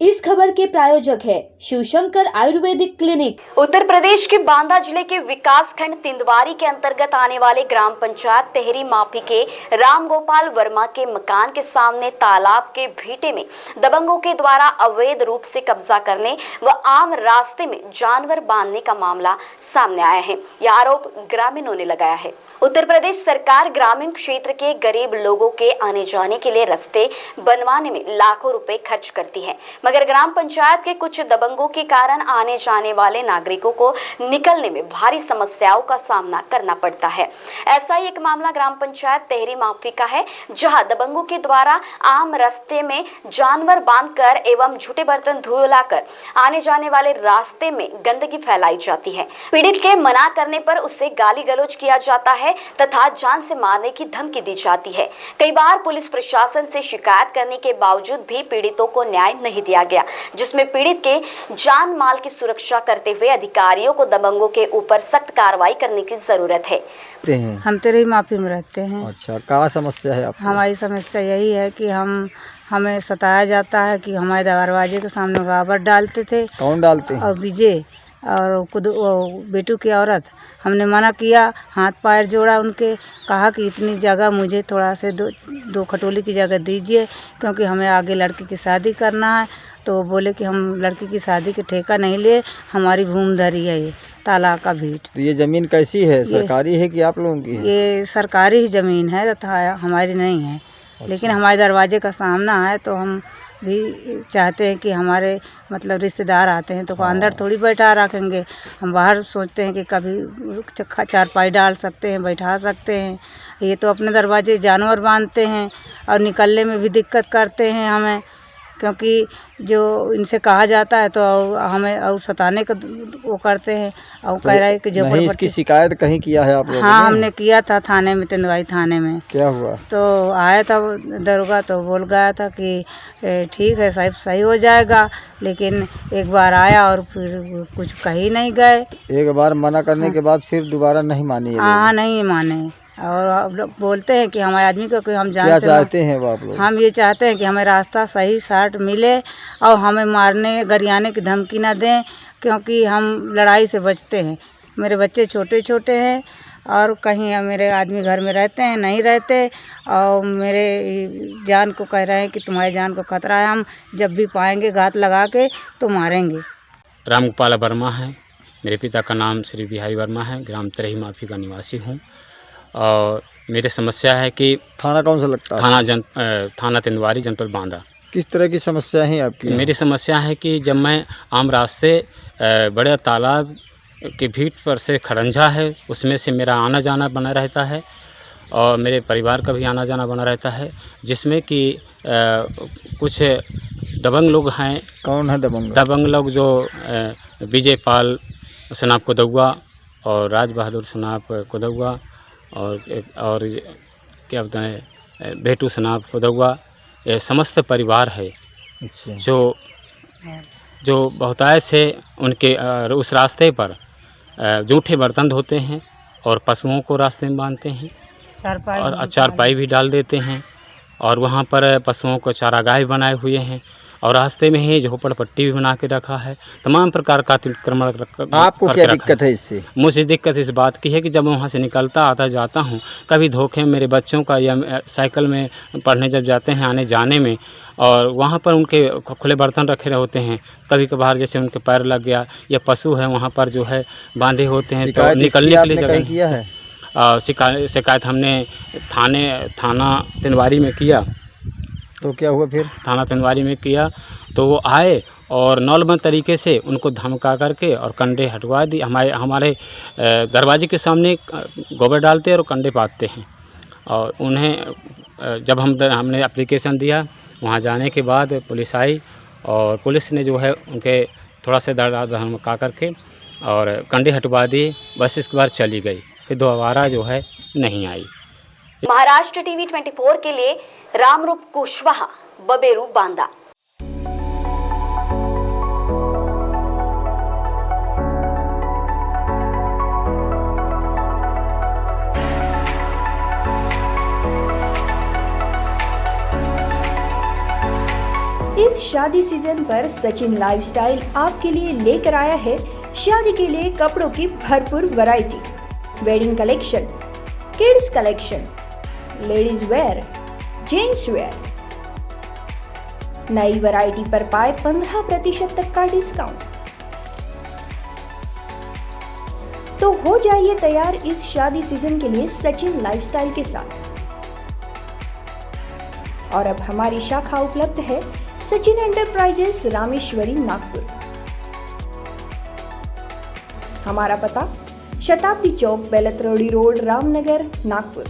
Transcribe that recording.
इस खबर के प्रायोजक है शिवशंकर आयुर्वेदिक क्लिनिक। उत्तर प्रदेश के बांदा जिले के विकास खंड तिंदवारी के अंतर्गत आने वाले ग्राम पंचायत तेहरी माफी के राम गोपाल वर्मा के मकान के सामने तालाब के भीटे में दबंगों के द्वारा अवैध रूप से कब्जा करने व आम रास्ते में जानवर बांधने का मामला सामने आया है। यह आरोप ग्रामीणों ने लगाया है। उत्तर प्रदेश सरकार ग्रामीण क्षेत्र के गरीब लोगों के आने जाने के लिए रास्ते बनवाने में लाखों रुपए खर्च करती है, मगर ग्राम पंचायत के कुछ दबंगों के कारण आने जाने वाले नागरिकों को निकलने में भारी समस्याओं का सामना करना पड़ता है। ऐसा ही एक मामला ग्राम पंचायत तेहरी माफी का है, जहां दबंगों के द्वारा आम रास्ते में जानवर बांधकर एवं झूठे बर्तन धुलाकर आने जाने वाले रास्ते में गंदगी फैलाई जाती है। पीड़ित के मना करने पर उससे गाली गलौज किया जाता है तथा जान से मारने की धमकी दी जाती है। कई बार पुलिस प्रशासन से शिकायत करने के बावजूद भी पीड़ितों को न्याय नहीं दिया गया, जिसमें पीड़ित के जान माल की सुरक्षा करते हुए अधिकारियों को दबंगों के ऊपर सख्त कार्रवाई करने की जरूरत है। हम तेरी माफी में रहते हैं। अच्छा, क्या समस्या है आपको? हमारी समस्या यही है कि हमें सताया जाता है कि हमारे दरवाजे के सामने गोबर डालते थे। कौन डालते हैं? और विजय और खुद बेटू की औरत, हमने मना किया, हाथ पैर जोड़ा उनके, कहा कि इतनी जगह मुझे थोड़ा से दो खटोली की जगह दीजिए, क्योंकि हमें आगे लड़की की शादी करना है। तो वो बोले कि हम लड़की की शादी के ठेका नहीं ले, हमारी भूमिधरी है ये तालाब का भीट। तो ये ज़मीन कैसी है, सरकारी है कि आप लोगों की है? ये सरकारी ही ज़मीन है तथा हमारी नहीं है। अच्छा। लेकिन हमारे दरवाजे का सामना है, तो हम भी चाहते हैं कि हमारे मतलब रिश्तेदार आते हैं तो को अंदर थोड़ी बैठा रखेंगे। हम बाहर सोचते हैं कि कभी चारपाई डाल सकते हैं, बैठा सकते हैं। ये तो अपने दरवाजे जानवर बांधते हैं और निकलने में भी दिक्कत करते हैं हमें, क्योंकि जो इनसे कहा जाता है तो हमें और सताने का वो करते हैं और कह रहा है कि जो नहीं, इसकी शिकायत कहीं किया है आप लोगों ने? हाँ, हमने किया था थाने में, तिंदवारी थाने में। क्या हुआ? तो आया था दरोगा, तो बोल गया था कि ठीक है साहब, सही हो जाएगा। लेकिन एक बार आया और फिर कुछ कहीं नहीं गए। एक बार मना करने के बाद फिर दोबारा नहीं मानी? हाँ, नहीं माने और अब बोलते हैं कि हमारे आदमी को कोई हम जान क्या से चाहते हैं वो आप लोग? हम ये चाहते हैं कि हमें रास्ता सही साट मिले और हमें मारने गरियाने की धमकी ना दें, क्योंकि हम लड़ाई से बचते हैं। मेरे बच्चे छोटे छोटे हैं और कहीं मेरे आदमी घर में रहते हैं, नहीं रहते, और मेरे जान को कह रहे हैं कि तुम्हारी जान को खतरा है, हम जब भी पाएंगे घात लगा के तो मारेंगे। राम गोपाल वर्मा है, मेरे पिता का नाम श्री बिहारी वर्मा है, ग्राम तेहरी माफी का निवासी हूँ। और मेरी समस्या है कि थाना कौन सा लगता है? थाना तिंदवारी, जनपद बांदा। किस तरह की समस्या है आपकी? मेरी समस्या है कि जब मैं आम रास्ते बड़े तालाब के भीट पर से खड़ंजा है, उसमें से मेरा आना जाना बना रहता है और मेरे परिवार का भी आना जाना बना रहता है, जिसमें कि कुछ दबंग लोग हैं। कौन है दबंग? दबंग लोग जो विजय पाल सनाब कोदौआ और राज बहादुर सनाब कोदौआ और क्या बताएं, बेटू सनाब कोदौआ, ये समस्त परिवार है। अच्छा। जो बहुतायत से उनके उस रास्ते पर जूठे बर्तन धोते हैं और पशुओं को रास्ते में बांधते हैं और चारपाई भी डाल देते हैं, और वहाँ पर पशुओं को चारागाह बनाए हुए हैं और रास्ते में ही झोपड़पट्टी भी बना के रखा है। तमाम प्रकार का अतिक्रमण। आपको क्या दिक्कत है इससे? मुझे दिक्कत इस बात की है कि जब वहाँ से निकलता आता जाता हूँ, कभी धोखे मेरे बच्चों का या साइकिल में पढ़ने जब जाते हैं आने जाने में, और वहाँ पर उनके खुले बर्तन रखे होते हैं, कभी कभार जैसे उनके पैर लग गया या पशु है वहाँ पर जो है बांधे होते हैं, तो निकलने के लिए जगह किया है। शिकायत हमने थाना तिंदवारी में किया। तो क्या हुआ फिर? थाना तिंदवारी में किया तो वो आए और नॉर्मल तरीके से उनको धमका करके और कंडे हटवा दी। हमारे दरवाजे के सामने गोबर डालते हैं और कंडे पाते हैं। और उन्हें जब हमने एप्लीकेशन दिया, वहाँ जाने के बाद पुलिस आई और पुलिस ने जो है उनके थोड़ा सा धमका करके और कंडे हटवा दिए। बस इसके बाद चली गई, फिर दोबारा जो है नहीं आई। महाराष्ट्र टीवी 24 के लिए रामरूप कुशवाहा, बबेरू, बांदा। इस शादी सीजन पर सचिन लाइफस्टाइल आपके लिए लेकर आया है शादी के लिए कपड़ों की भरपूर variety, wedding collection, kids collection, ladies wear, gents wear. नई वैरायटी पर पाए 15% तक का डिस्काउंट। तो हो जाइए तैयार इस शादी सीजन के लिए सचिन लाइफस्टाइल के साथ। और अब हमारी शाखा उपलब्ध है सचिन एंटरप्राइजेस, रामेश्वरी, नागपुर। हमारा पता शताब्दी चौक, बेलतरोड़ी रोड, रामनगर, नागपुर।